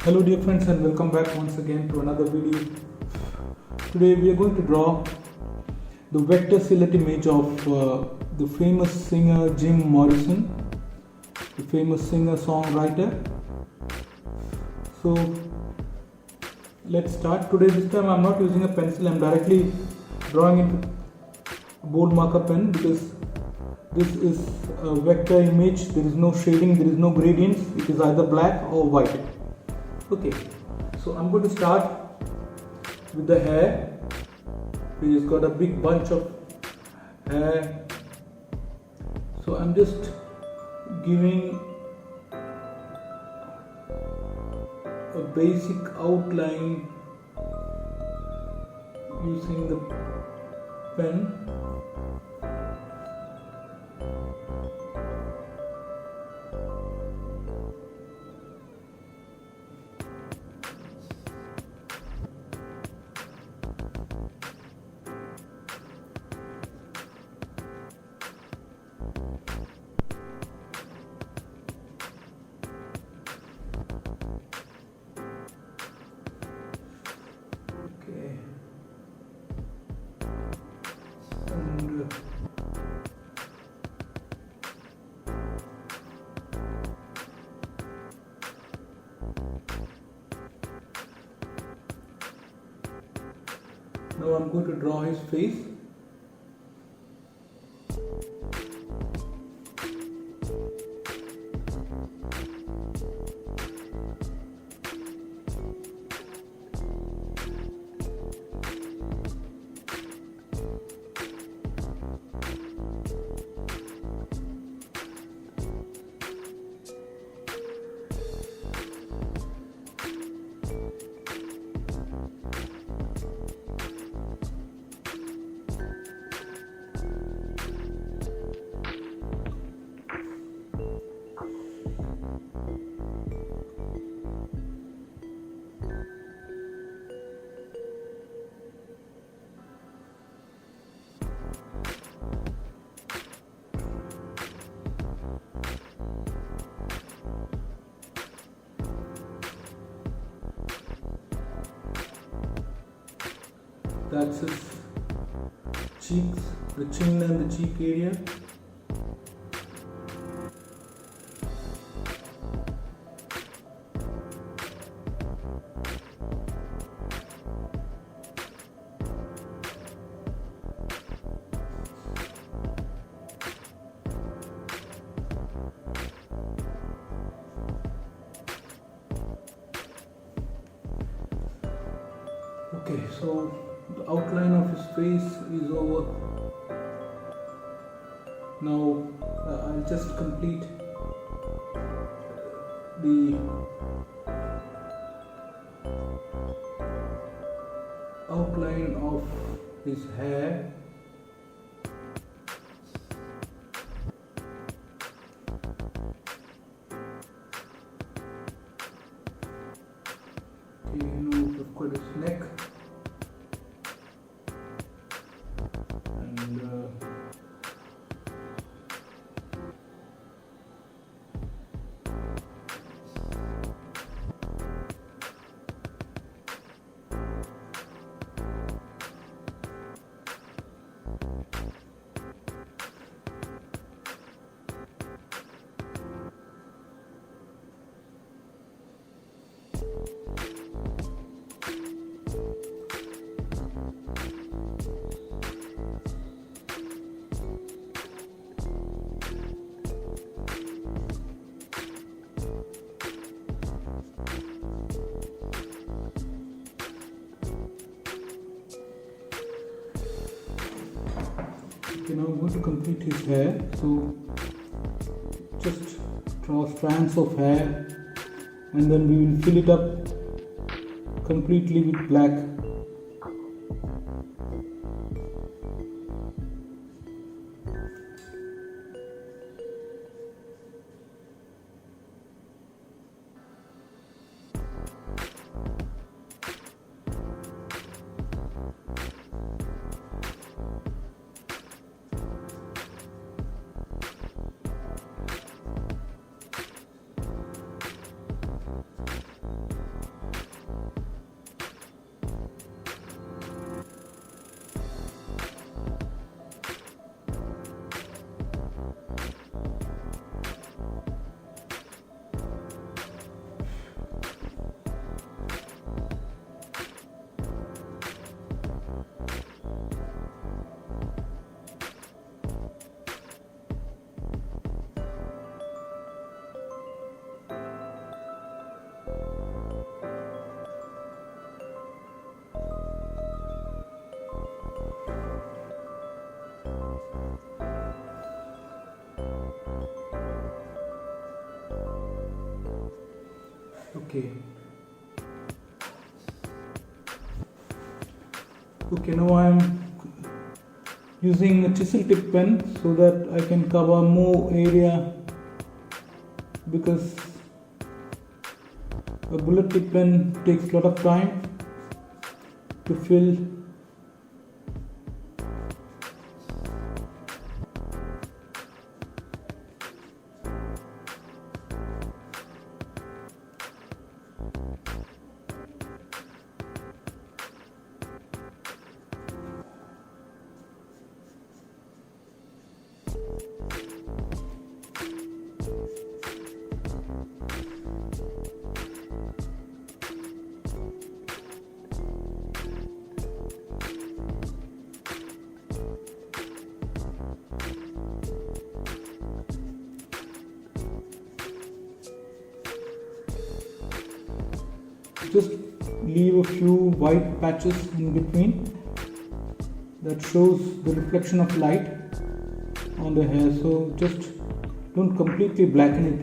Hello dear friends and welcome back once again to another video. Today we are going to draw the vector silhouette image of the famous singer Jim Morrison, the famous singer-songwriter. So let's start. Today this time I'm not using a pencil, I'm directly drawing it with a bold marker pen because this is a vector image. There is no shading, there is no gradients, it is either black or white. Okay, so I'm going to start with the hair. He's got a big bunch of hair, so I'm just giving a basic outline using the pen. Now I'm going to draw his face. That's his cheeks, the chin and the cheek area. Okay, so the outline of his face is over. Now I'll just complete the outline of his hair. Okay, now we've got his neck. Okay, now I'm going to complete his hair. So just draw strands of hair and then we will fill it up completely with black. Okay. Okay, now I am using a chisel tip pen so that I can cover more area, because a bullet tip pen takes a lot of time to fill. Just leave a few white patches in between that shows the reflection of light on the hair, so just don't completely blacken it.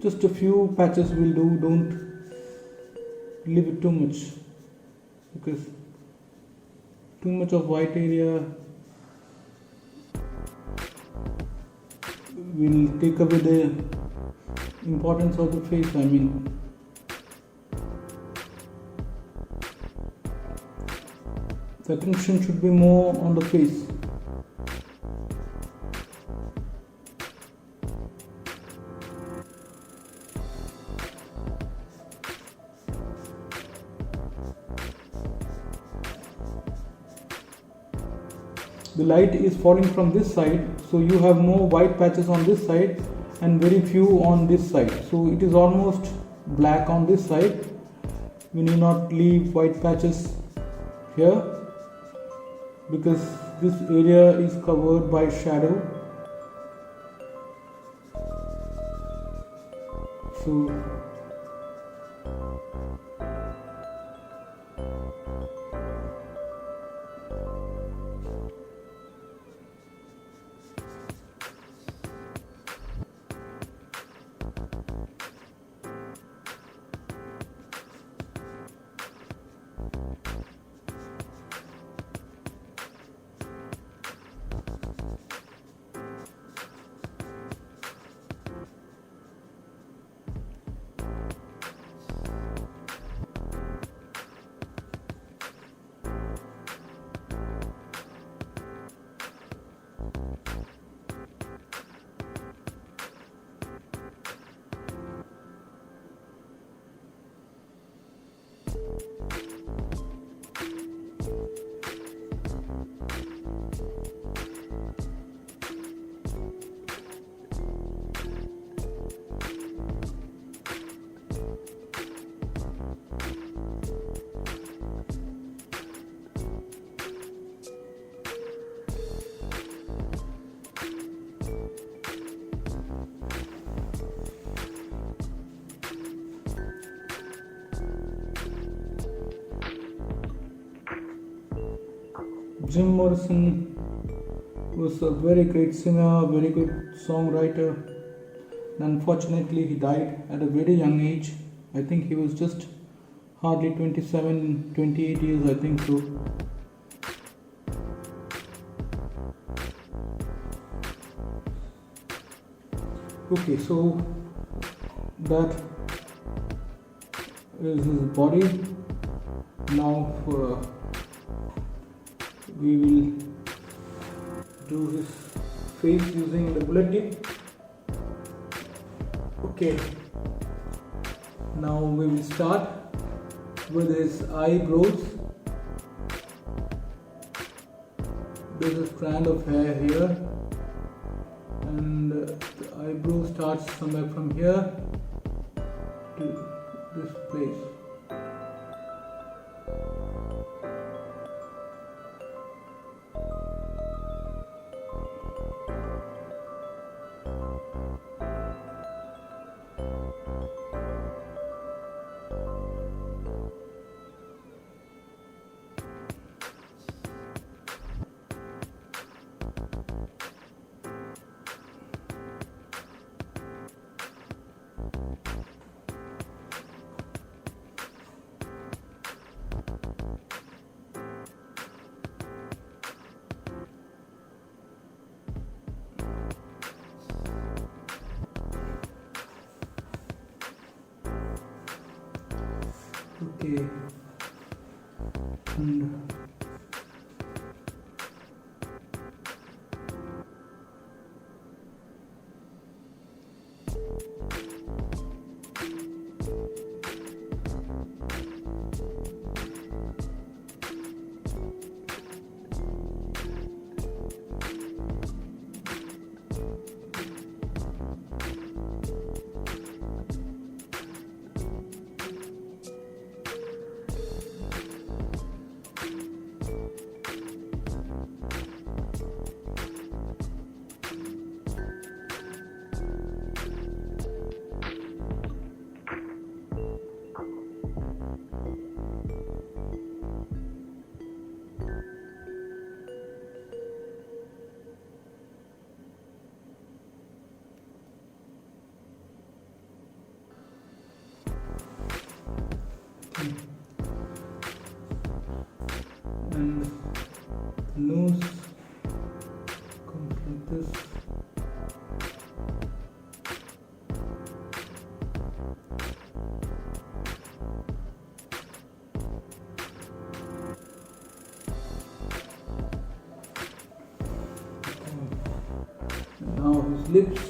Just a few patches will do, don't leave it too much, because too much of white area will take away the importance of the face. I mean, the attention should be more on the face. The light is falling from this side, so you have more white patches on this side and very few on this side, so it is almost black on this side. We need not leave white patches here because this area is covered by shadow. So Jim Morrison was a very great singer, very good songwriter. Unfortunately, he died at a very young age. I think he was just hardly 27, 28 years, I think so. Okay, so that is his body. Now we will do his face using the bullet tip. Okay, now we will start with his eyebrows. There's a strand of hair here, and the eyebrow starts somewhere from here to this place. Okay. And and the nose comes like this. And now his lips.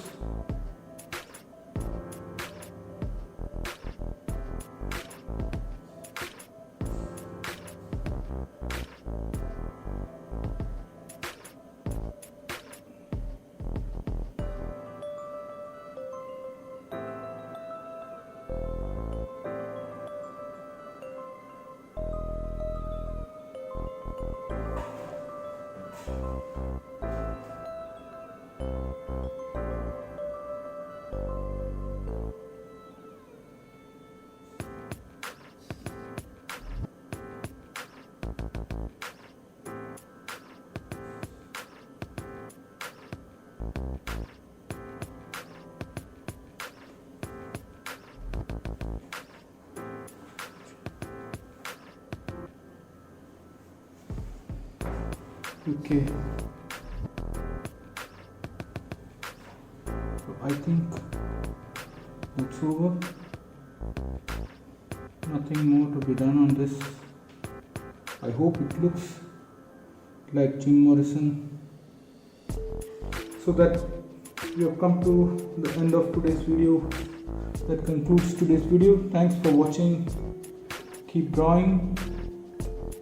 Okay, so I think that's over. Nothing more to be done on this. I hope it looks like Jim Morrison. So that we have come to the end of today's video. That concludes today's video. Thanks for watching. Keep drawing.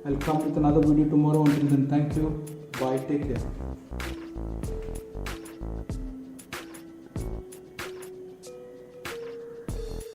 I'll come with another video tomorrow. Until then, thank you. Bye. Take care.